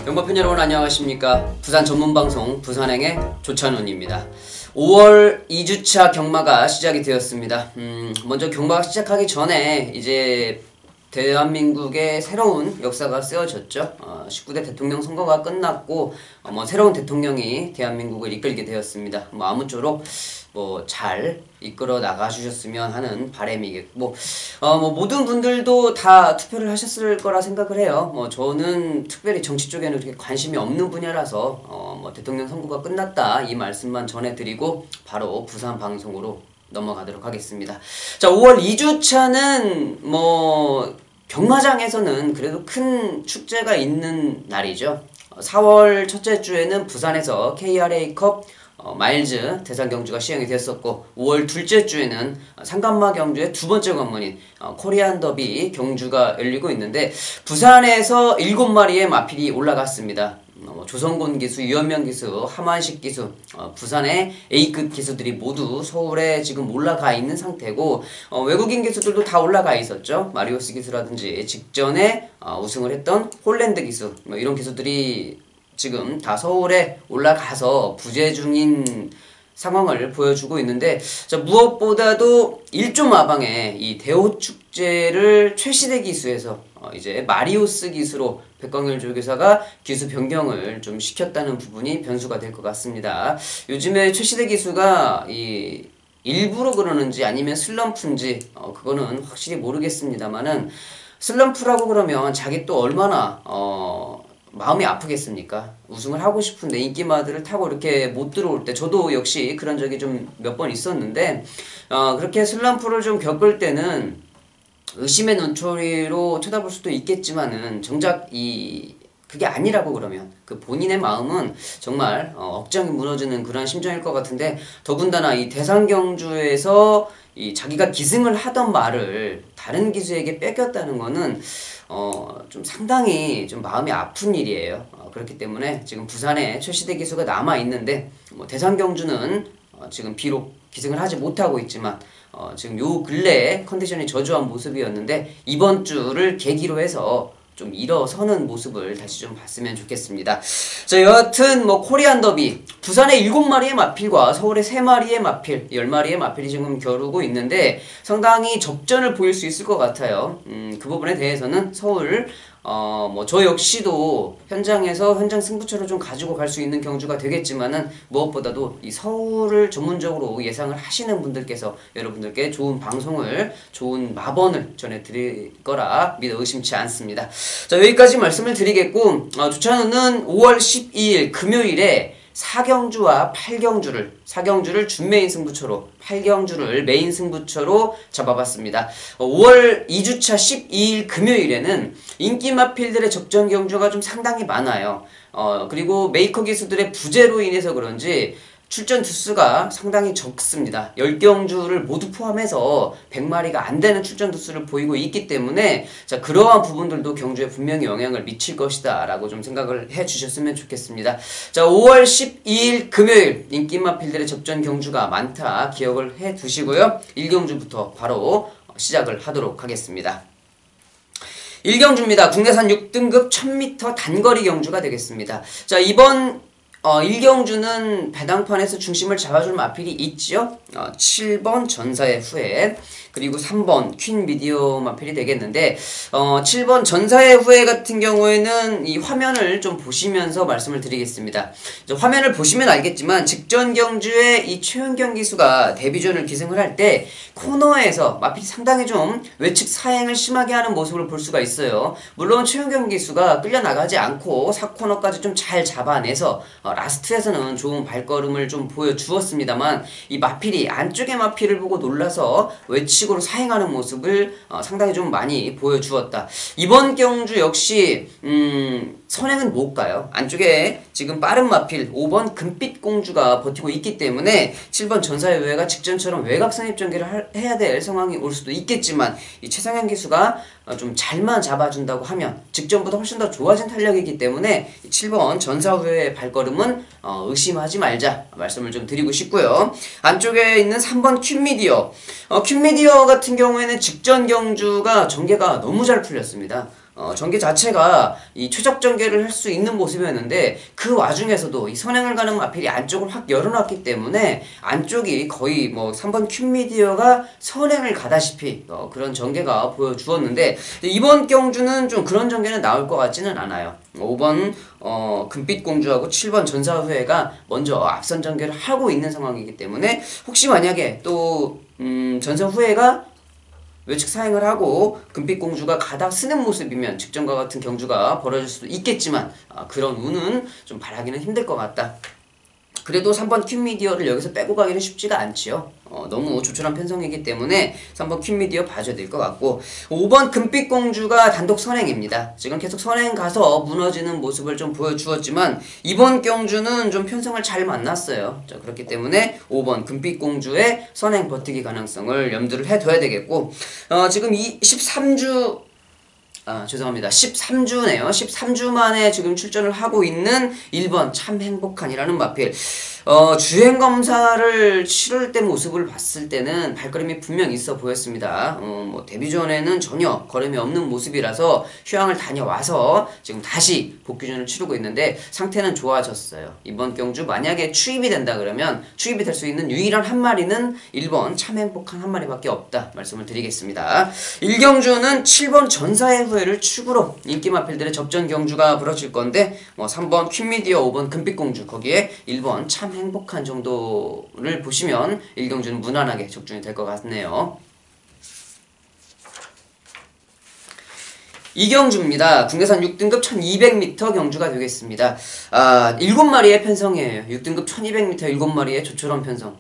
영마팬 여러분 안녕하십니까. 부산 전문방송 부산행의 조찬훈입니다. 5월 2주차 경마가 시작이 되었습니다. 먼저 경마가 시작하기 전에 이제 대한민국의 새로운 역사가 쓰여졌죠. 19대 대통령 선거가 끝났고 새로운 대통령이 대한민국을 이끌게 되었습니다. 아무쪼록 잘 이끌어 나가 주셨으면 하는 바람이겠고 모든 분들도 다 투표를 하셨을 거라 생각을 해요. 저는 특별히 정치 쪽에는 그렇게 관심이 없는 분야라서 대통령 선거가 끝났다 이 말씀만 전해드리고 바로 부산 방송으로 넘어가도록 하겠습니다. 자, 5월 2주차는 경마장에서는 그래도 큰 축제가 있는 날이죠. 4월 첫째 주에는 부산에서 KRA컵 마일즈 대상 경주가 시행이 됐었고, 5월 둘째 주에는 상간마 경주의 두 번째 관문인 코리안 더비 경주가 열리고 있는데, 부산에서 7마리의 마필이 올라갔습니다. 조성곤 기수, 유현명 기수, 하만식 기수, 부산의 A급 기수들이 모두 서울에 지금 올라가 있는 상태고, 외국인 기수들도 다 올라가 있었죠. 마리오스 기수라든지 직전에 우승을 했던 홀랜드 기수, 이런 기수들이 지금 다 서울에 올라가서 부재 중인 상황을 보여주고 있는데, 자, 무엇보다도 1조 마방에 이 대호축제를 최시대 기수에서 이제 마리오스 기수로 백광열 조교사가 기수 변경을 좀 시켰다는 부분이 변수가 될 것 같습니다. 요즘에 최시대 기수가 일부러 그러는지 아니면 슬럼프인지 그거는 확실히 모르겠습니다만은, 슬럼프라고 그러면 자기 또 얼마나 마음이 아프겠습니까? 우승을 하고 싶은데 인기마들을 타고 이렇게 못 들어올 때, 저도 역시 그런 적이 좀 몇 번 있었는데, 그렇게 슬럼프를 좀 겪을 때는 의심의 눈초리로 쳐다볼 수도 있겠지만은, 정작 그게 아니라고 그러면 그 본인의 마음은 정말 억장이 무너지는 그런 심정일 것 같은데, 더군다나 이 대상경주에서 자기가 기승을 하던 말을 다른 기수에게 뺏겼다는 거는 좀 상당히 좀 마음이 아픈 일이에요. 그렇기 때문에 지금 부산에 최시대 기수가 남아있는데, 대상경주는 지금 비록 기승을 하지 못하고 있지만 지금 요 근래에 컨디션이 저조한 모습이었는데, 이번 주를 계기로 해서 좀 일어서는 모습을 다시 좀 봤으면 좋겠습니다. 자, 여하튼 코리안 더비, 부산의 7마리의 마필과 서울의 3마리의 마필, 10마리의 마필이 지금 겨루고 있는데 상당히 접전을 보일 수 있을 것 같아요. 그 부분에 대해서는 서울 저 역시도 현장 승부처를 좀 가지고 갈 수 있는 경주가 되겠지만은, 무엇보다도 이 서울을 전문적으로 예상을 하시는 분들께서 여러분들께 좋은 방송을, 좋은 마번을 전해드릴 거라 믿어 의심치 않습니다. 자, 여기까지 말씀을 드리겠고, 조찬우는 5월 12일 금요일에 4경주와 4경주를 준메인 승부처로, 8경주를 메인 승부처로 잡아봤습니다. 5월 2주차 12일 금요일에는 인기 마필들의 접전 경주가 좀 상당히 많아요. 그리고 메이커 기수들의 부재로 인해서 그런지 출전 두수가 상당히 적습니다. 10경주를 모두 포함해서 100마리가 안 되는 출전 두수를 보이고 있기 때문에, 자, 그러한 부분들도 경주에 분명히 영향을 미칠 것이다 라고 좀 생각을 해 주셨으면 좋겠습니다. 자, 5월 12일 금요일 인기 마필들의 접전 경주가 많다 기억을 해 두시고요. 1경주부터 바로 시작을 하도록 하겠습니다. 1경주입니다. 국내산 6등급 1000m 단거리 경주가 되겠습니다. 자, 이번 1경주는 배당판에서 중심을 잡아줄 마필이 있죠. 7번 전사의 후회, 그리고 3번 퀸 미디어 마필이 되겠는데, 7번 전사의 후회 같은 경우에는 이 화면을 좀 보시면서 말씀을 드리겠습니다. 화면을 보시면 알겠지만, 직전 경주에 이 최은경 기수가 데뷔전을 기승을 할 때 코너에서 마필이 상당히 좀 외측 사행을 심하게 하는 모습을 볼 수가 있어요. 물론 최은경 기수가 끌려나가지 않고 4코너까지 좀 잘 잡아내서 라스트에서는 좋은 발걸음을 좀 보여주었습니다만, 이 마필이 안쪽의 마필을 보고 놀라서 외측으로 사행하는 모습을 상당히 좀 많이 보여주었다. 이번 경주 역시 선행은 못 가요. 안쪽에 지금 빠른 마필 5번 금빛 공주가 버티고 있기 때문에 7번 전사의 외가 직전처럼 외곽 선입 전개를 해야 될 상황이 올 수도 있겠지만, 이 최상현 기수가 좀 잘만 잡아준다고 하면 직전보다 훨씬 더 좋아진 탄력이기 때문에 7번 전사 후의 발걸음은 의심하지 말자 말씀을 좀 드리고 싶고요. 안쪽에 있는 3번 퀸미디어, 퀸미디어 같은 경우에는 직전 경주가 전개가 너무 잘 풀렸습니다. 전개 자체가 이 최적 전개를 할 수 있는 모습이었는데 그 와중에서도 이 선행을 가는 마필이 안쪽을 확 열어놨기 때문에 안쪽이 거의 뭐 3번 큐미디어가 선행을 가다시피 그런 전개가 보여주었는데 이번 경주는 좀 그런 전개는 나올 것 같지는 않아요. 5번 금빛공주하고 7번 전사후회가 먼저 앞선 전개를 하고 있는 상황이기 때문에 혹시 만약에 또 전사후회가 외측 사행을 하고 금빛공주가 가다 쓰는 모습이면 직전과 같은 경주가 벌어질 수도 있겠지만 그런 운은 좀 바라기는 힘들 것 같다. 그래도 3번 퀸미디어를 여기서 빼고 가기는 쉽지가 않지요. 너무 조촐한 편성이기 때문에 3번 퀸미디어 봐줘야 될 것 같고 5번 금빛공주가 단독 선행입니다. 지금 계속 선행 가서 무너지는 모습을 좀 보여주었지만 이번 경주는 좀 편성을 잘 만났어요. 자, 그렇기 때문에 5번 금빛공주의 선행 버티기 가능성을 염두를 해둬야 되겠고 지금 이 13주 죄송합니다. 13주네요. 13주 만에 지금 출전을 하고 있는 1번 참 행복한이라는 마필. 주행검사를 치를 때 모습을 봤을 때는 발걸음이 분명 있어 보였습니다. 뭐 데뷔 전에는 전혀 걸음이 없는 모습이라서 휴양을 다녀와서 지금 다시 복귀전을 치르고 있는데 상태는 좋아졌어요. 이번 경주 만약에 추입이 된다 그러면 추입이 될 수 있는 유일한 한 마리는 1번 참 행복한 한 마리밖에 없다 말씀을 드리겠습니다. 1경주는 7번 전사의 후회를 축으로 인기 마필들의 접전 경주가 벌어질 건데 3번 퀸미디어 5번 금빛공주 거기에 1번 참 행복한 정도를 보시면 1경주는 무난하게 적중이 될 것 같네요. 2경주입니다. 국내산 6등급 1200m 경주가 되겠습니다. 7마리의 편성이에요. 6등급 1200m 7마리의 조촐한 편성.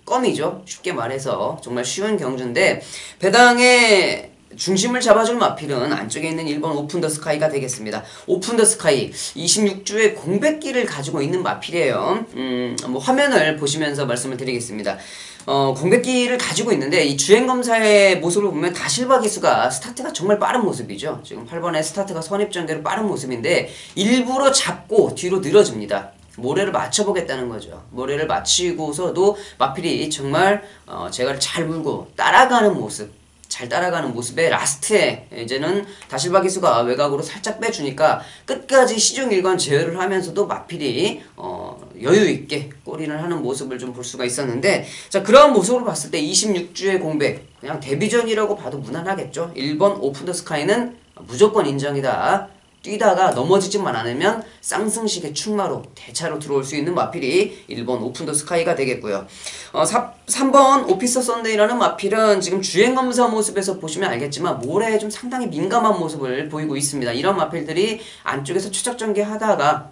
껌이죠. 쉽게 말해서 정말 쉬운 경주인데 배당의 중심을 잡아줄 마필은 안쪽에 있는 1번 오픈 더 스카이가 되겠습니다. 오픈 더 스카이 26주의 공백기를 가지고 있는 마필이에요. 화면을 보시면서 말씀을 드리겠습니다. 공백기를 가지고 있는데 이 주행검사의 모습을 보면 다실바 기수가 스타트가 정말 빠른 모습이죠. 지금 8번의 스타트가 선입전개로 빠른 모습인데 일부러 잡고 뒤로 늘어집니다. 모래를 맞춰보겠다는 거죠. 모래를 맞추고서도 마필이 정말 제가 잘 물고 따라가는 모습 잘 따라가는 모습에 라스트에 이제는 다실바 기수가 외곽으로 살짝 빼주니까 끝까지 시중일관 제어를 하면서도 마필이 여유있게 꼬리를 하는 모습을 좀 볼 수가 있었는데 자 그런 모습을 봤을 때 26주의 공백 그냥 데뷔전이라고 봐도 무난하겠죠. 1번 오픈 더 스카이는 무조건 인정이다. 뛰다가 넘어지지만 않으면 쌍승식의 충마로 대차로 들어올 수 있는 마필이 1번 오픈 더 스카이가 되겠고요. 3번 오피서 썬데이라는 마필은 지금 주행검사 모습에서 보시면 알겠지만 모래에 좀 상당히 민감한 모습을 보이고 있습니다. 이런 마필들이 안쪽에서 추적전개 하다가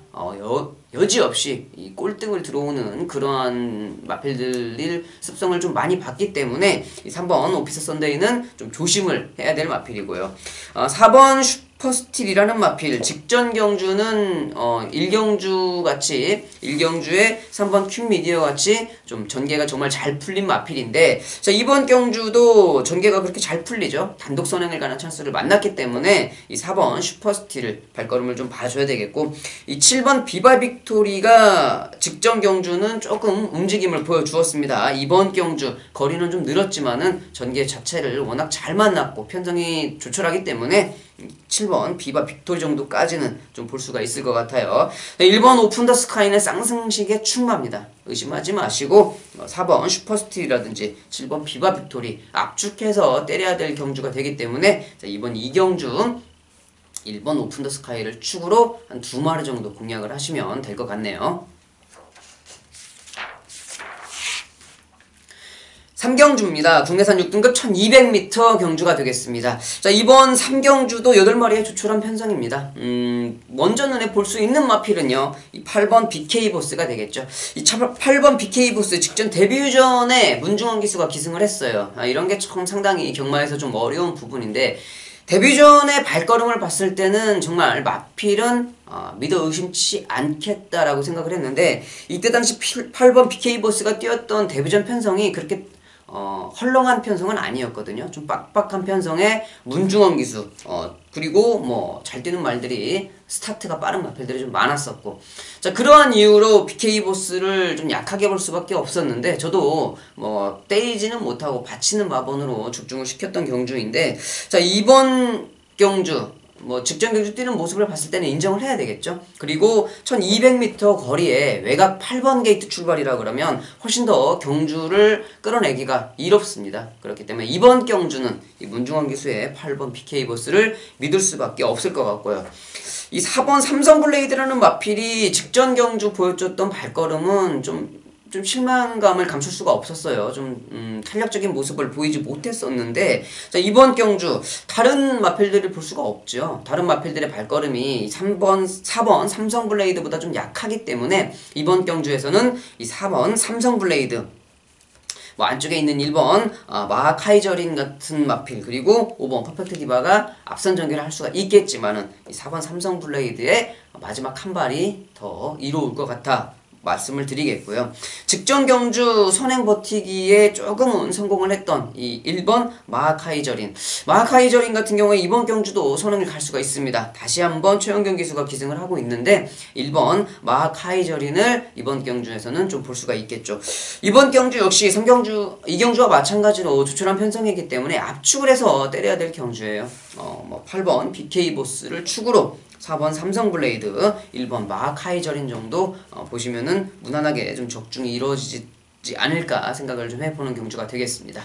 여지없이 이 꼴등을 들어오는 그러한 마필들일 습성을 좀 많이 봤기 때문에 이 3번 오피서 썬데이는 좀 조심을 해야 될 마필이고요. 4번 슈퍼스틸이라는 마필 직전 경주는 1경주 같이 1경주에 3번 퀸미디어 같이 좀 전개가 정말 잘 풀린 마필인데 자 이번 경주도 전개가 그렇게 잘 풀리죠. 단독 선행을 가는 찬스를 만났기 때문에 이 4번 슈퍼스틸 발걸음을 좀 봐줘야 되겠고 이 7번 비바 빅토리가 직전 경주는 조금 움직임을 보여주었습니다. 이번 경주 거리는 좀 늘었지만은 전개 자체를 워낙 잘 만났고 편성이 조촐하기 때문에 7번 비바 빅토리 정도까지는 좀 볼 수가 있을 것 같아요. 1번 오픈 더 스카이는 쌍승식의 충마입니다. 의심하지 마시고 4번 슈퍼스틸이라든지 7번 비바 빅토리 압축해서 때려야 될 경주가 되기 때문에 자, 이번 2경주 1번 오픈 더 스카이를 축으로 한 2마리 정도 공략을 하시면 될 것 같네요. 3경주입니다. 국내산 6등급 1200m 경주가 되겠습니다. 자, 이번 3경주도 8마리의 조촐한 편성입니다. 먼저 눈에 볼 수 있는 마필은요, 이 8번 BK 보스가 되겠죠. 이 8번 BK 보스 직전 데뷔 전에 문중원 기수가 기승을 했어요. 이런 게 참 상당히 경마에서 좀 어려운 부분인데, 데뷔 전에 발걸음을 봤을 때는 정말 마필은 믿어 의심치 않겠다라고 생각을 했는데, 이때 당시 8번 BK 보스가 뛰었던 데뷔전 편성이 그렇게 헐렁한 편성은 아니었거든요. 좀 빡빡한 편성에 문중원 기수 그리고 뭐 잘 뛰는 말들이 스타트가 빠른 마필들이 좀 많았었고 자 그러한 이유로 BK 보스를 좀 약하게 볼 수밖에 없었는데 저도 뭐 때리지는 못하고 받치는 마번으로 죽중을 시켰던 경주인데 자 이번 경주, 뭐 직전 경주 뛰는 모습을 봤을 때는 인정을 해야 되겠죠. 그리고 1200m 거리에 외곽 8번 게이트 출발이라 그러면 훨씬 더 경주를 끌어내기가 이롭습니다. 그렇기 때문에 이번 경주는 이 문중원 기수의 8번 BK 버스를 믿을 수밖에 없을 것 같고요. 이 4번 삼성블레이드라는 마필이 직전 경주 보여줬던 발걸음은 좀 실망감을 감출 수가 없었어요. 좀 탄력적인 모습을 보이지 못했었는데, 자, 이번 경주 다른 마필들을 볼 수가 없죠. 다른 마필들의 발걸음이 4번 삼성블레이드보다 좀 약하기 때문에 이번 경주에서는 이 4번 삼성블레이드, 뭐 안쪽에 있는 1번 마하카이저린 같은 마필, 그리고 5번 퍼펙트 디바가 앞선 전개를 할 수가 있겠지만은 이 4번 삼성블레이드의 마지막 한 발이 더 이로울 것 같아 말씀을 드리겠고요. 직전 경주 선행 버티기에 조금은 성공을 했던 이 1번 마하카이저린 같은 경우에 이번 경주도 선행을 갈 수가 있습니다. 다시 한번 최영경 기수가 기승을 하고 있는데 1번 마하카이저린을 이번 경주에서는 좀 볼 수가 있겠죠. 이번 경주 역시 2경주와 마찬가지로 조촐한 편성이기 때문에 압축을 해서 때려야 될 경주예요. 8번 BK 보스를 축으로 4번 삼성블레이드, 1번 마하카이저린 정도 보시면은 무난하게 좀 적중이 이루어지지 않을까 생각을 좀 해보는 경주가 되겠습니다.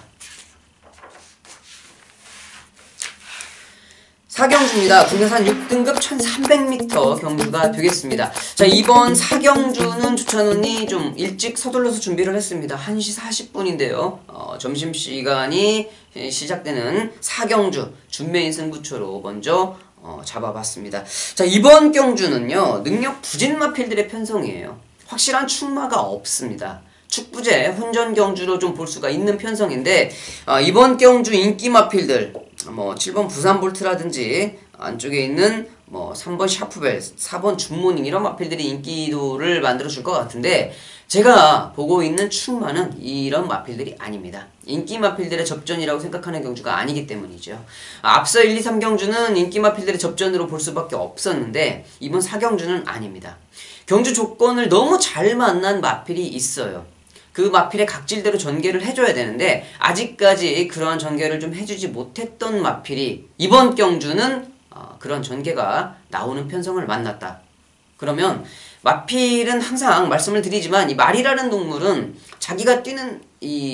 4경주입니다. 국내산 6등급 1300m 경주가 되겠습니다. 자, 이번 4경주는 조찬훈이 좀 일찍 서둘러서 준비를 했습니다. 1시 40분인데요. 점심시간이 시작되는 4경주 준메인 승부처로 먼저 잡아봤습니다. 자, 이번 경주는요, 능력 부진 마필들의 편성이에요. 확실한 축마가 없습니다. 축부제 혼전 경주로 좀 볼 수가 있는 편성인데, 이번 경주 인기 마필들, 7번 부산볼트라든지, 안쪽에 있는 3번 샤프벨, 4번 준모닝, 이런 마필들이 인기도를 만들어줄 것 같은데, 제가 보고 있는 축마는 이런 마필들이 아닙니다. 인기 마필들의 접전이라고 생각하는 경주가 아니기 때문이죠. 앞서 1, 2, 3경주는 인기 마필들의 접전으로 볼 수밖에 없었는데 이번 4경주는 아닙니다. 경주 조건을 너무 잘 만난 마필이 있어요. 그 마필의 각질대로 전개를 해줘야 되는데 아직까지 그러한 전개를 좀 해주지 못했던 마필이 이번 경주는 그런 전개가 나오는 편성을 만났다. 그러면 마필은 항상 말씀을 드리지만 이 말이라는 동물은 자기가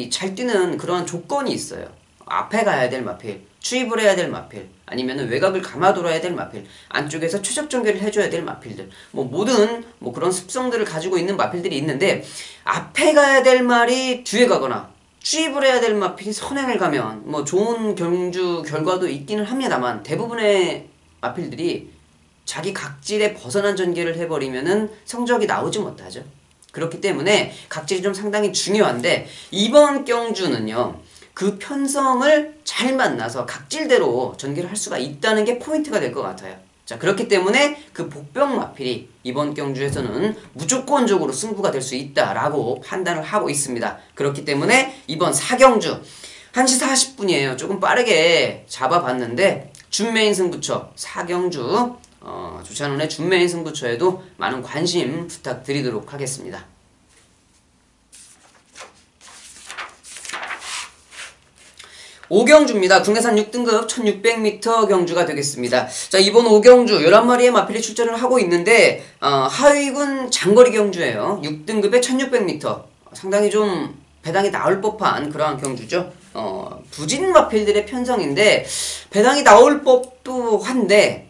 잘 뛰는 그런 조건이 있어요. 앞에 가야 될 마필, 추입을 해야 될 마필, 아니면 외곽을 감아 돌아야 될 마필, 안쪽에서 최적 전개를 해줘야 될 마필들, 모든 그런 습성들을 가지고 있는 마필들이 있는데 앞에 가야 될 말이 뒤에 가거나 추입을 해야 될 마필이 선행을 가면 좋은 경주 결과도 있기는 합니다만 대부분의 마필들이 자기 각질에 벗어난 전개를 해버리면은 성적이 나오지 못하죠. 그렇기 때문에 각질이 좀 상당히 중요한데 이번 경주는요, 그 편성을 잘 만나서 각질대로 전개를 할 수가 있다는 게 포인트가 될 것 같아요. 자, 그렇기 때문에 그 복병 마필이 이번 경주에서는 무조건적으로 승부가 될 수 있다라고 판단을 하고 있습니다. 그렇기 때문에 이번 4경주 1시 40분이에요. 조금 빠르게 잡아봤는데 준메인 승부처 4경주 조찬훈의 준메인 승부처에도 많은 관심 부탁드리도록 하겠습니다. 5경주입니다. 국내산 6등급 1600m 경주가 되겠습니다. 자, 이번 5경주 11마리의 마필이 출전을 하고 있는데 하위군 장거리 경주예요. 6등급에 1600m. 상당히 좀 배당이 나올 법한 그러한 경주죠. 부진 마필들의 편성인데 배당이 나올 법도 한데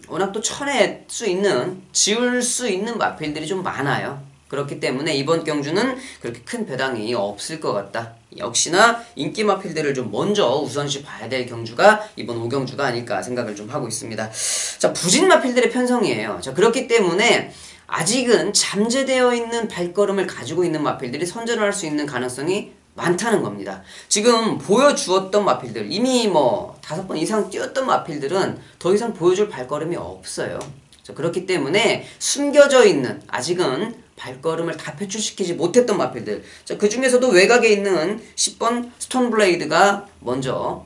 워낙 또 쳐낼 수 있는, 지울 수 있는 마필들이 좀 많아요. 그렇기 때문에 이번 경주는 그렇게 큰 배당이 없을 것 같다. 역시나 인기 마필들을 좀 먼저 우선시 봐야 될 경주가 이번 5경주가 아닐까 생각을 좀 하고 있습니다. 자, 부진 마필들의 편성이에요. 자, 그렇기 때문에 아직은 잠재되어 있는 발걸음을 가지고 있는 마필들이 선전을 할 수 있는 가능성이 많다는 겁니다. 지금 보여주었던 마필들, 이미 5번 이상 뛰었던 마필들은 더 이상 보여줄 발걸음이 없어요. 자, 그렇기 때문에 숨겨져 있는, 아직은 발걸음을 다 표출시키지 못했던 마필들, 자, 그 중에서도 외곽에 있는 10번 스톤블레이드가 먼저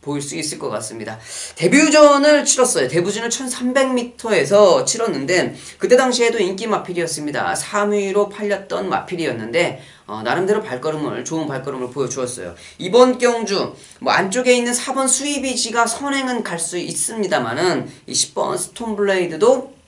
보일 수 있을 것 같습니다. 데뷔전을 치렀어요. 데뷔전을 1300m에서 치렀는데 그때 당시에도 인기 마필이었습니다. 3위로 팔렸던 마필이었는데 나름대로 좋은 발걸음을 보여주었어요. 이번 경주 뭐 안쪽에 있는 4번 스위비지가 선행은 갈 수 있습니다만은 이 10번 스톤블레이드도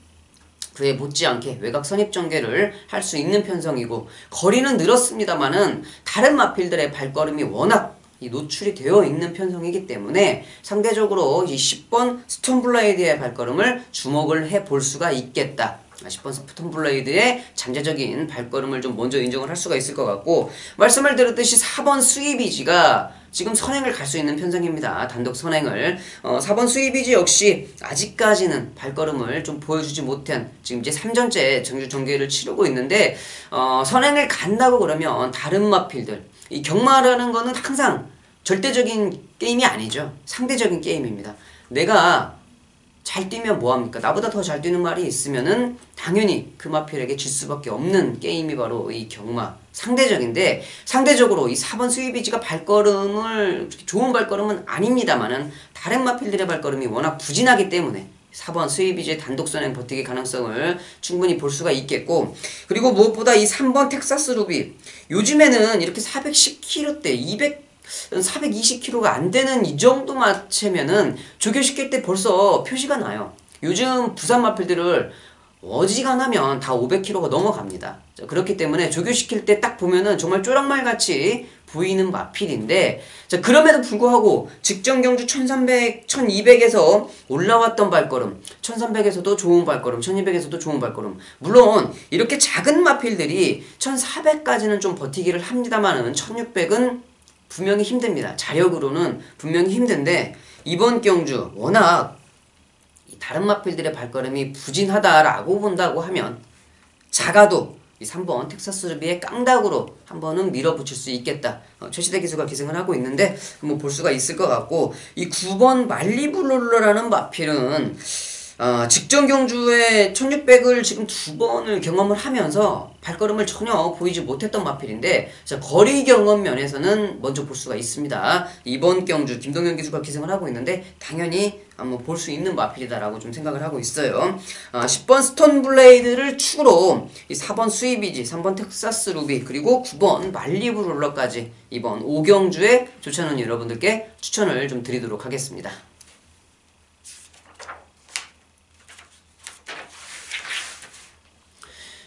그에 못지않게 외곽 선입 전개를 할 수 있는 편성이고 거리는 늘었습니다만은 다른 마필들의 발걸음이 워낙 노출이 되어 있는 편성이기 때문에 상대적으로 이 10번 스톤블레이드의 발걸음을 주목을 해볼 수가 있겠다. 10번 스톤블레이드의 잠재적인 발걸음을 좀 먼저 인정을 할 수가 있을 것 같고 말씀을 드렸듯이 4번 스위비지가 지금 선행을 갈 수 있는 편성입니다. 단독 선행을 4번 스위비지 역시 아직까지는 발걸음을 좀 보여주지 못한 지금 이제 3전째 정규 전개를 치르고 있는데 선행을 간다고 그러면 다른 마필들 이 경마라는 거는 항상 절대적인 게임이 아니죠. 상대적인 게임입니다. 내가 잘 뛰면 뭐합니까? 나보다 더 잘 뛰는 말이 있으면은 당연히 그 마필에게 질 수밖에 없는 게임이 바로 이 경마 상대적인데 상대적으로 이 4번 스위비지가 발걸음을 좋은 발걸음은 아닙니다만은 다른 마필들의 발걸음이 워낙 부진하기 때문에 4번 스위비지의 단독선행 버티기 가능성을 충분히 볼 수가 있겠고 그리고 무엇보다 이 3번 텍사스 루비 요즘에는 이렇게 410kg대 420kg가 안 되는 이 정도 마체면은 조교시킬 때 벌써 표시가 나요. 요즘 부산 마필들을 어지간하면 다 500kg가 넘어갑니다. 자, 그렇기 때문에 조교시킬 때 딱 보면은 정말 쪼락말같이 보이는 마필인데 자, 그럼에도 불구하고 직전 경주 1300, 1200에서 올라왔던 발걸음 1300에서도 좋은 발걸음 1200에서도 좋은 발걸음 물론 이렇게 작은 마필들이 1400까지는 좀 버티기를 합니다만은 1600은 분명히 힘듭니다. 자력으로는 분명히 힘든데 이번 경주 워낙 다른 마필들의 발걸음이 부진하다라고 본다고 하면 작아도 이 3번 텍사스 루비의 깡닭으로 한 번은 밀어붙일 수 있겠다. 최시대 기수가 기승을 하고 있는데 한번 볼 수가 있을 것 같고 이 9번 말리블롤러라는 마필은 직전 경주에 1600을 지금 2번을 경험을 하면서 발걸음을 전혀 보이지 못했던 마필인데 자, 거리 경험 면에서는 먼저 볼 수가 있습니다. 이번 경주 김동현 기수가 기승을 하고 있는데 당연히 한번 볼 수 있는 마필이다라고 좀 생각을 하고 있어요. 10번 스톤블레이드를 축으로 이 4번 스위비지, 3번 텍사스 루비 그리고 9번 말리브롤러까지 이번 5경주에 조찬원 여러분들께 추천을 좀 드리도록 하겠습니다.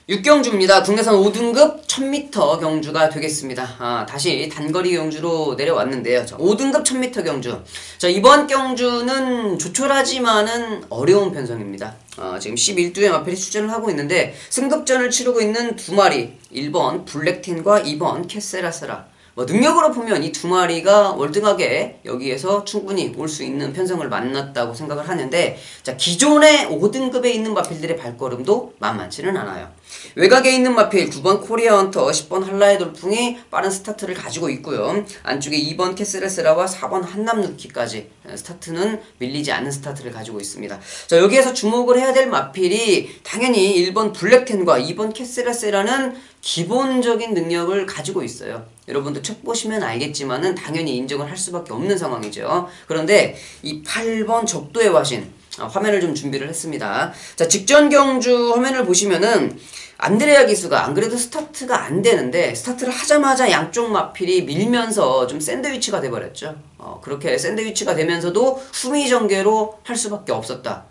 6경주입니다. 국내산 5등급 1000m 경주가 되겠습니다. 다시 단거리 경주로 내려왔는데요. 5등급 1000m 경주. 자, 이번 경주는 조촐하지만은 어려운 편성입니다. 지금 11두의 마필이 출전을 하고 있는데 승급전을 치르고 있는 두 마리 1번 블랙틴과 2번 캐세라세라 능력으로 보면 이 두 마리가 월등하게 여기에서 충분히 올 수 있는 편성을 만났다고 생각을 하는데 자 기존의 5등급에 있는 마필들의 발걸음도 만만치는 않아요. 외곽에 있는 마필 9번 코리아 헌터, 10번 한라의 돌풍이 빠른 스타트를 가지고 있고요. 안쪽에 2번 캐스레스라와 4번 한남누키까지 스타트는 밀리지 않는 스타트를 가지고 있습니다. 자 여기에서 주목을 해야 될 마필이 당연히 1번 블랙텐과 2번 캐스레스라는 기본적인 능력을 가지고 있어요. 여러분들 책 보시면 알겠지만은 당연히 인정을 할 수밖에 없는 상황이죠. 그런데 이 8번 적도의 화신 화면을 좀 준비를 했습니다. 자 직전 경주 화면을 보시면은 안드레아 기수가 안 그래도 스타트가 안 되는데 스타트를 하자마자 양쪽 마필이 밀면서 좀 샌드위치가 돼버렸죠. 그렇게 샌드위치가 되면서도 후미 전개로 할 수밖에 없었다.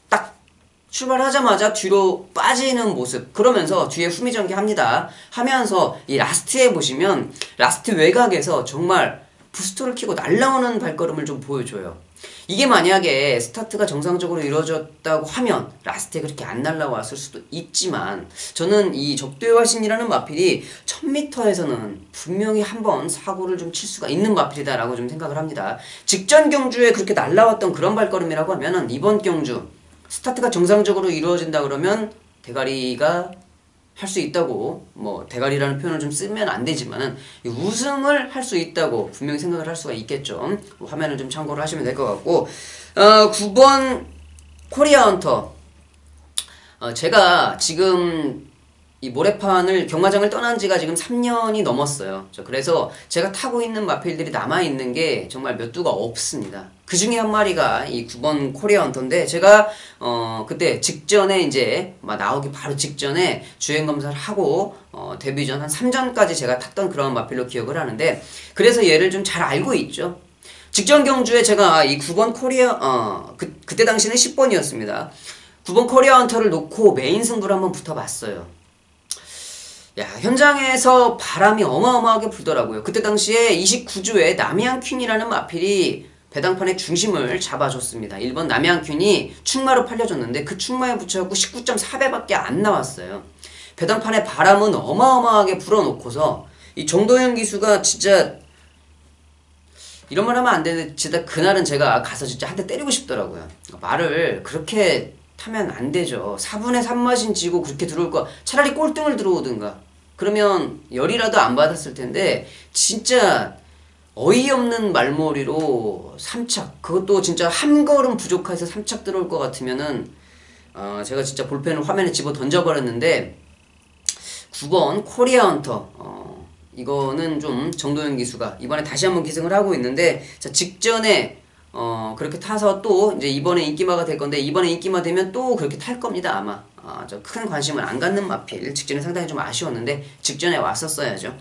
딱 출발하자마자 뒤로 빠지는 모습 그러면서 뒤에 후미 전개합니다. 하면서 이 라스트에 보시면 라스트 외곽에서 정말 부스터를 키고 날라오는 발걸음을 좀 보여줘요. 이게 만약에 스타트가 정상적으로 이루어졌다고 하면 라스트에 그렇게 안 날라왔을 수도 있지만 저는 이 적도의 화신이라는 마필이 1000m에서는 분명히 한번 사고를 좀 칠 수가 있는 마필이다 라고 좀 생각을 합니다. 직전 경주에 그렇게 날라왔던 그런 발걸음이라고 하면은 이번 경주 스타트가 정상적으로 이루어진다 그러면 대가리가 할 수 있다고 대가리라는 표현을 좀 쓰면 안 되지만은 우승을 할 수 있다고 분명히 생각을 할 수가 있겠죠. 화면을 좀 참고를 하시면 될 것 같고 9번 코리아 헌터 제가 지금 이 모래판을 경마장을 떠난 지가 지금 3년이 넘었어요. 그래서 제가 타고 있는 마필들이 남아있는 게 정말 몇 두가 없습니다. 그 중에 한 마리가 이 9번 코리아 헌터인데 제가 그때 직전에 이제 나오기 바로 직전에 주행 검사를 하고 데뷔 전 한 3전까지 제가 탔던 그런 마필로 기억을 하는데 그래서 얘를 좀 잘 알고 있죠. 직전 경주에 제가 이 9번 코리아 그때 당시는 10번이었습니다. 9번 코리아 헌터를 놓고 메인 승부를 한번 붙어봤어요. 야, 현장에서 바람이 어마어마하게 불더라고요. 그때 당시에 29주에 남이안 퀸이라는 마필이 배당판의 중심을 잡아줬습니다. 1번 남이안 퀸이 충마로 팔려줬는데 그 충마에 붙여갖고 19.4배밖에 안 나왔어요. 배당판의 바람은 어마어마하게 불어놓고서 이 정도현 기수가 진짜 이런 말 하면 안 되는데 진짜 그날은 제가 가서 진짜 한 대 때리고 싶더라고요. 말을 그렇게 타면 안 되죠. 4분의 3마신 지고 그렇게 들어올 거 차라리 꼴등을 들어오든가 그러면 열이라도 안 받았을 텐데 진짜 어이없는 말머리로 3착 그것도 진짜 한 걸음 부족해서 3착 들어올 것 같으면은 제가 진짜 볼펜을 화면에 집어 던져버렸는데 9번 코리아 헌터 이거는 좀 정도현 기수가 이번에 다시 한번 기승을 하고 있는데 자 직전에 그렇게 타서 또 이제 이번에 인기마가 될 건데 이번에 인기마 되면 또 그렇게 탈 겁니다 아마. 저 큰 관심을 안 갖는 마필 직전에 상당히 좀 아쉬웠는데 직전에 왔었어야죠.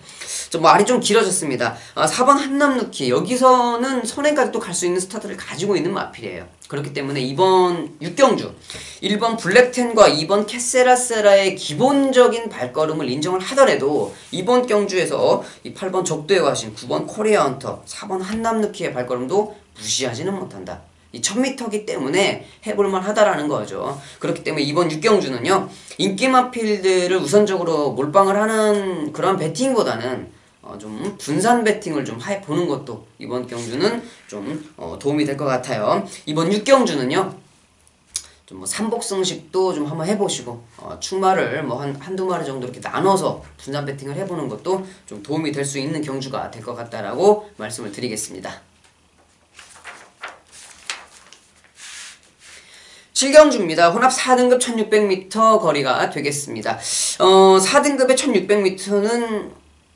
좀 말이 좀 길어졌습니다. 4번 한남루키 여기서는 선행까지 또 갈 수 있는 스타트를 가지고 있는 마필이에요. 그렇기 때문에 이번 6경주 1번 블랙텐과 2번 캐세라세라의 기본적인 발걸음을 인정을 하더라도 이번 경주에서 이 8번 적도에 와신 9번 코리아 헌터 4번 한남루키의 발걸음도 무시하지는 못한다. 이 1000m이기 때문에 해볼만 하다라는 거죠. 그렇기 때문에 이번 6경주는요 인기 마필들을 우선적으로 몰빵을 하는 그런 배팅보다는 좀 분산 배팅을 좀 해보는 것도 이번 경주는 좀 도움이 될 것 같아요. 이번 6경주는요 좀 뭐 삼복승식도 좀 한번 해보시고 충마를 뭐 한두 마리 정도 이렇게 나눠서 분산 배팅을 해보는 것도 좀 도움이 될 수 있는 경주가 될 것 같다라고 말씀을 드리겠습니다. 7경주입니다. 혼합 4등급 1600m 거리가 되겠습니다. 4등급의 1600m는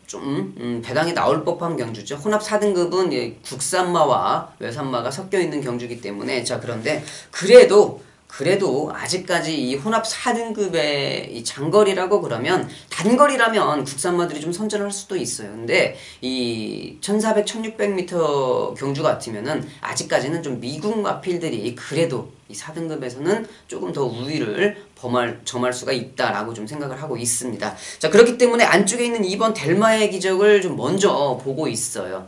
좀 배당이 나올 법한 경주죠. 혼합 4등급은 국산마와 외산마가 섞여있는 경주이기 때문에 자 그런데 그래도 아직까지 이 혼합 4등급의 이 장거리라고 그러면 단거리라면 국산마들이 좀 선전할 수도 있어요. 근데 이 1400, 1600m 경주 같으면은 아직까지는 좀 미국 마필들이 그래도 이 4등급에서는 조금 더 우위를 점할 수가 있다라고 좀 생각을 하고 있습니다. 자, 그렇기 때문에 안쪽에 있는 2번 델마의 기적을 좀 먼저 보고 있어요.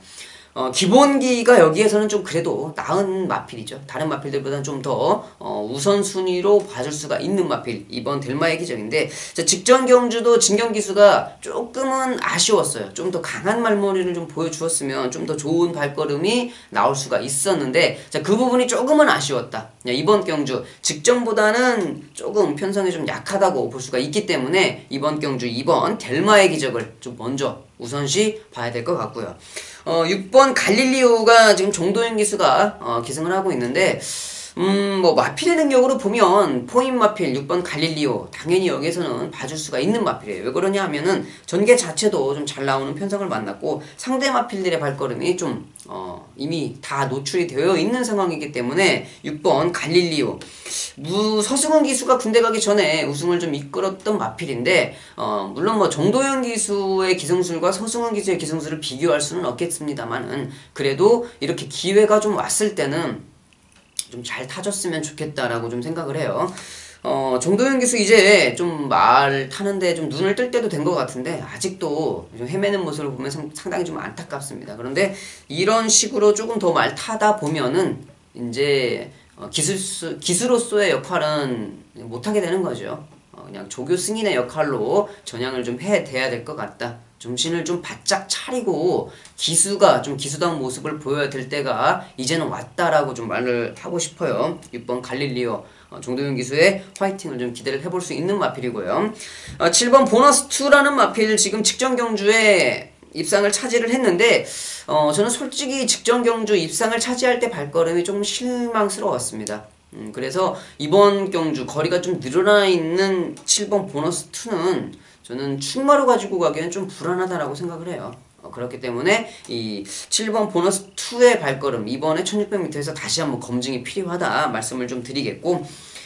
기본기가 여기에서는 좀 그래도 나은 마필이죠. 다른 마필들보다는 좀 더 우선순위로 봐줄 수가 있는 마필 2번 델마의 기적인데 자, 직전 경주도 진경 기수가 조금은 아쉬웠어요. 좀 더 강한 말머리를 좀 보여주었으면 좀 더 좋은 발걸음이 나올 수가 있었는데 자, 그 부분이 조금은 아쉬웠다. 이번 경주 직전보다는 조금 편성이 좀 약하다고 볼 수가 있기 때문에 이번 경주 2번 델마의 기적을 좀 먼저 우선시 봐야 될 것 같고요. 6번 갈릴리오가 지금 정도현 기수가 기승을 하고 있는데 뭐 마필의 능력으로 보면 포인 마필 6번 갈릴리오 당연히 여기에서는 봐줄 수가 있는 마필이에요. 왜 그러냐 하면은 전개 자체도 좀 잘 나오는 편성을 만났고 상대 마필들의 발걸음이 좀 이미 다 노출이 되어 있는 상황이기 때문에 6번 갈릴리오 서승훈 기수가 군대 가기 전에 우승을 좀 이끌었던 마필인데 물론 뭐 정도현 기수의 기승술과 서승훈 기수의 기승술을 비교할 수는 없겠습니다만은 그래도 이렇게 기회가 좀 왔을 때는 좀 잘 타줬으면 좋겠다라고 좀 생각을 해요. 정도현 기수 이제 좀 말 타는데 좀 눈을 뜰 때도 된 것 같은데 아직도 좀 헤매는 모습을 보면 상당히 좀 안타깝습니다. 그런데 이런 식으로 조금 더 말 타다 보면은 이제 기수로서의 역할은 못하게 되는 거죠. 그냥 조교 승인의 역할로 전향을 좀 해야 될 것 같다. 정신을 좀 바짝 차리고 기수가 좀 기수다운 모습을 보여야 될 때가 이제는 왔다라고 좀 말을 하고 싶어요. 6번 갈릴리오 정도현 기수의 화이팅을 좀 기대를 해볼 수 있는 마필이고요. 7번 보너스2라는 마필 지금 직전 경주에 입상을 차지를 했는데 저는 솔직히 직전 경주 입상을 차지할 때 발걸음이 좀 실망스러웠습니다. 그래서 이번 경주 거리가 좀 늘어나 있는 7번 보너스2는 저는 충마로 가지고 가기에는 좀 불안하다라고 생각을 해요. 그렇기 때문에 이 7번 보너스 2의 발걸음 이번에 1600m에서 다시 한번 검증이 필요하다 말씀을 좀 드리겠고,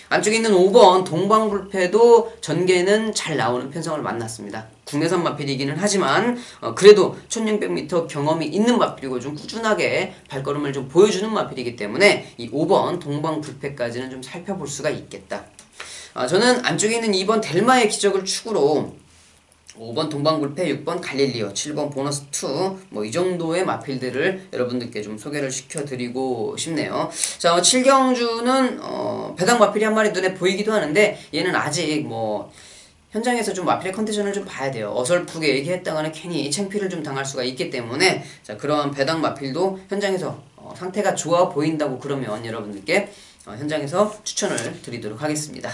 안쪽에 있는 5번 동방불패도 전개는 잘 나오는 편성을 만났습니다. 국내산 마필이기는 하지만 그래도 1600m 경험이 있는 마필이고 좀 꾸준하게 발걸음을 좀 보여주는 마필이기 때문에 이 5번 동방불패까지는 좀 살펴볼 수가 있겠다. 저는 안쪽에 있는 2번 델마의 기적을 축으로 5번 동방불패, 6번 갈릴리오, 7번 보너스 2 뭐 이 정도의 마필들을 여러분들께 좀 소개를 시켜드리고 싶네요. 자, 7경주는 배당 마필이 한 마리 눈에 보이기도 하는데 얘는 아직 뭐 현장에서 좀 마필의 컨디션을 좀 봐야 돼요. 어설프게 얘기했다가는 괜히 창피를 좀 당할 수가 있기 때문에, 자, 그러한 배당 마필도 현장에서 상태가 좋아 보인다고 그러면 여러분들께 현장에서 추천을 드리도록 하겠습니다.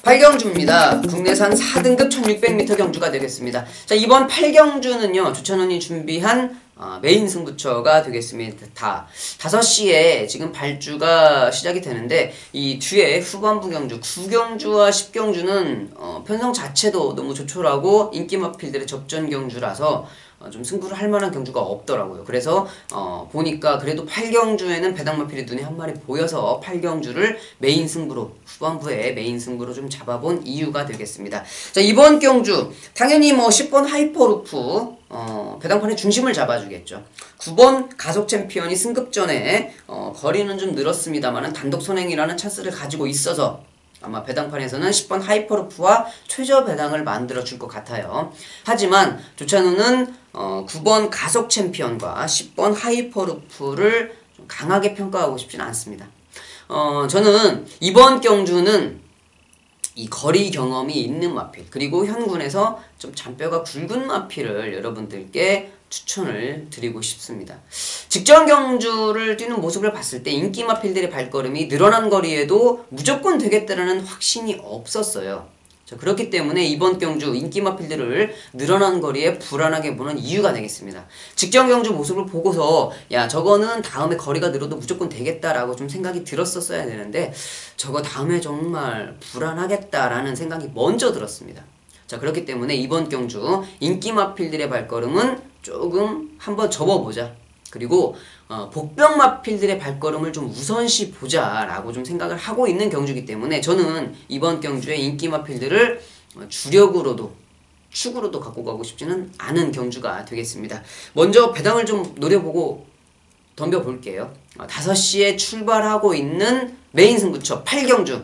8경주입니다. 국내산 4등급 1600m 경주가 되겠습니다. 자, 이번 8경주는요, 조찬원이 준비한 메인 승부처가 되겠습니다. 5시에 지금 발주가 시작이 되는데, 이 뒤에 후반부 경주, 9경주와 10경주는 편성 자체도 너무 조촐하고 인기 마필들의 접전 경주라서 좀 승부를 할 만한 경주가 없더라고요. 그래서 보니까 그래도 8경주에는 배당 마필이 눈에 한 마리 보여서 8경주를 메인 승부로, 후반부에 메인 승부로 좀 잡아본 이유가 되겠습니다. 자, 이번 경주 당연히 뭐 10번 하이퍼루프 배당판의 중심을 잡아주겠죠. 9번 가속 챔피언이 승급전에 거리는 좀 늘었습니다만 단독 선행이라는 찬스를 가지고 있어서 아마 배당판에서는 10번 하이퍼루프와 최저 배당을 만들어 줄 것 같아요. 하지만 조찬우는 9번 가속 챔피언과 10번 하이퍼루프를 좀 강하게 평가하고 싶지는 않습니다. 저는 이번 경주는 이 거리 경험이 있는 마필, 그리고 현군에서 좀 잔뼈가 굵은 마필을 여러분들께 추천을 드리고 싶습니다. 직전 경주를 뛰는 모습을 봤을 때 인기 마필들의 발걸음이 늘어난 거리에도 무조건 되겠다라는 확신이 없었어요. 자, 그렇기 때문에 이번 경주 인기 마필들을 늘어난 거리에 불안하게 보는 이유가 되겠습니다. 직전 경주 모습을 보고서 야, 저거는 다음에 거리가 늘어도 무조건 되겠다라고 좀 생각이 들었었어야 되는데 저거 다음에 정말 불안하겠다라는 생각이 먼저 들었습니다. 자, 그렇기 때문에 이번 경주 인기 마필들의 발걸음은 조금 한번 접어보자. 그리고 복병 마필들의 발걸음을 좀 우선시 보자라고 좀 생각을 하고 있는 경주이기 때문에 저는 이번 경주에 인기 마필들을 주력으로도 축으로도 갖고 가고 싶지는 않은 경주가 되겠습니다. 먼저 배당을 좀 노려보고 덤벼볼게요. 5시에 출발하고 있는 메인 승부처 8경주,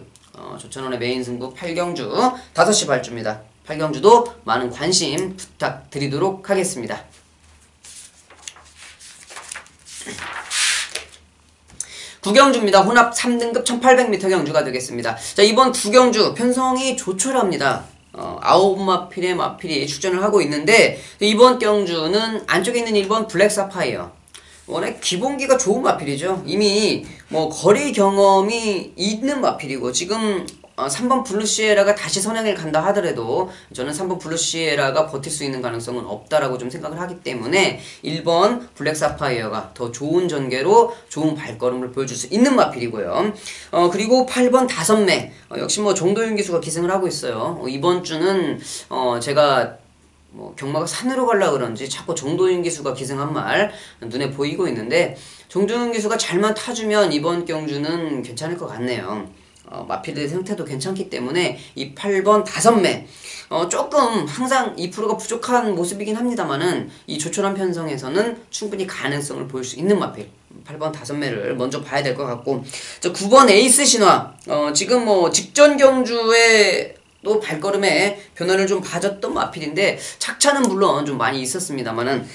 조찬원의 메인 승부 8경주 5시 발주입니다. 8경주도 많은 관심 부탁드리도록 하겠습니다. 9경주입니다. 혼합 3등급 1800m 경주가 되겠습니다. 자, 이번 9경주 편성이 조촐합니다. 9마필의 마필이 출전을 하고 있는데 이번 경주는 안쪽에 있는 1번 블랙 사파이어, 워낙 기본기가 좋은 마필이죠. 이미 뭐 거리 경험이 있는 마필이고 지금 3번 블루시에라가 다시 선행을 간다 하더라도 저는 3번 블루시에라가 버틸 수 있는 가능성은 없다라고 좀 생각을 하기 때문에 1번 블랙 사파이어가 더 좋은 전개로 좋은 발걸음을 보여줄 수 있는 마필이고요. 그리고 8번 다섯매, 역시 뭐 정도윤 기수가 기승을 하고 있어요. 이번 주는 제가 뭐 경마가 산으로 갈라 그런지 자꾸 정도윤 기수가 기승한 말 눈에 보이고 있는데 정도윤 기수가 잘만 타주면 이번 경주는 괜찮을 것 같네요. 마필의 상태도 괜찮기 때문에 이 8번 다섯매 조금 항상 2%가 부족한 모습이긴 합니다만은 이 조촐한 편성에서는 충분히 가능성을 보일 수 있는 마필 8번 다섯매를 먼저 봐야 될 것 같고, 저 9번 에이스 신화, 지금 뭐 직전 경주에 또 발걸음에 변화를 좀 봐줬던 마필인데 착차는 물론 좀 많이 있었습니다만은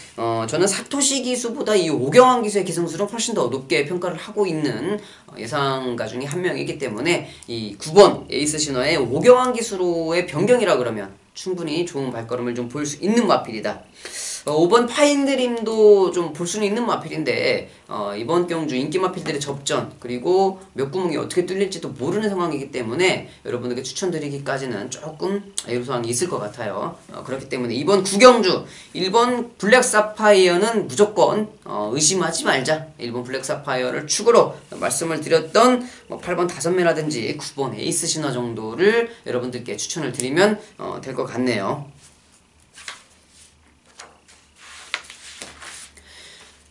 저는 사토시 기수보다 이 오경환 기수의 기승술은 훨씬 더 높게 평가를 하고 있는 예상가 중에 한 명이기 때문에 이 9번 에이스 신화의 오경환 기수로의 변경이라 그러면 충분히 좋은 발걸음을 좀 보일 수 있는 마필이다. 5번 파인드림도 좀 볼 수는 있는 마필인데 이번 경주 인기 마필들의 접전 그리고 몇 구멍이 어떻게 뚫릴지도 모르는 상황이기 때문에 여러분에게 추천드리기까지는 조금 애로사항이 있을 것 같아요. 그렇기 때문에 이번 구경주 1번 블랙 사파이어는 무조건 의심하지 말자. 1번 블랙 사파이어를 축으로 말씀을 드렸던 8번 5매라든지 9번 에이스 신화 정도를 여러분들께 추천을 드리면 될 것 같네요.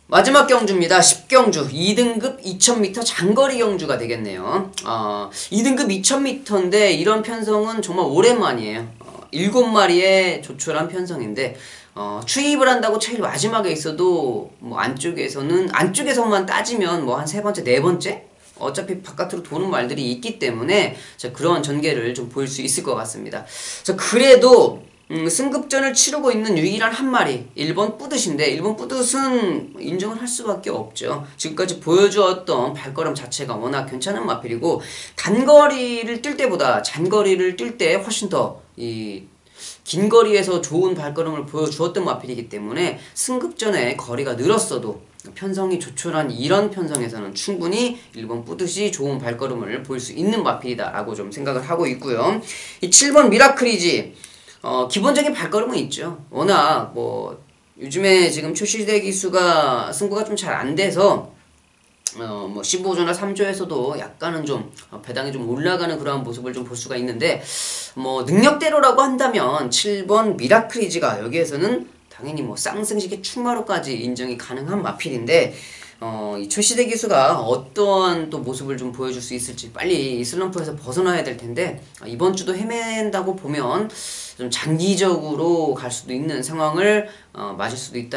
마지막 경주입니다. 10경주 2등급 2000m 장거리 경주가 되겠네요. 2등급 2000m인데 이런 편성은 정말 오랜만이에요. 7마리의 조촐한 편성인데 추입을 한다고 제일 마지막에 있어도 뭐 안쪽에서만 따지면 뭐 한 3번째, 4번째? 어차피 바깥으로 도는 말들이 있기 때문에 그런 전개를 좀 보일 수 있을 것 같습니다. 그래도 승급전을 치르고 있는 유일한 한 마리 1번 뿌듯인데 1번 뿌듯은 인정을 할 수밖에 없죠. 지금까지 보여주었던 발걸음 자체가 워낙 괜찮은 마필이고 단거리를 뛸 때보다 잔거리를 뛸 때 훨씬 더 긴 거리에서 좋은 발걸음을 보여주었던 마필이기 때문에 승급전에 거리가 늘었어도 편성이 조촐한 이런 편성에서는 충분히 1번 뿌듯이 좋은 발걸음을 보일 수 있는 마필이다 라고 좀 생각을 하고 있고요. 이 7번 미라클이지 기본적인 발걸음은 있죠. 워낙 뭐 요즘에 지금 출시대 기수가 승부가 좀 잘 안 돼서 뭐 15조나 3조에서도 약간은 좀 배당이 좀 올라가는 그러한 모습을 좀 볼 수가 있는데 뭐 능력대로라고 한다면 7번 미라클이지가 여기에서는 당연히 뭐 쌍승식의 충마로까지 인정이 가능한 마필인데 이 출시대 기수가 어떠한 또 모습을 좀 보여줄 수 있을지 빨리 이 슬럼프에서 벗어나야 될 텐데 이번 주도 헤맨다고 보면 좀 장기적으로 갈 수도 있는 상황을 맞을 수도 있다.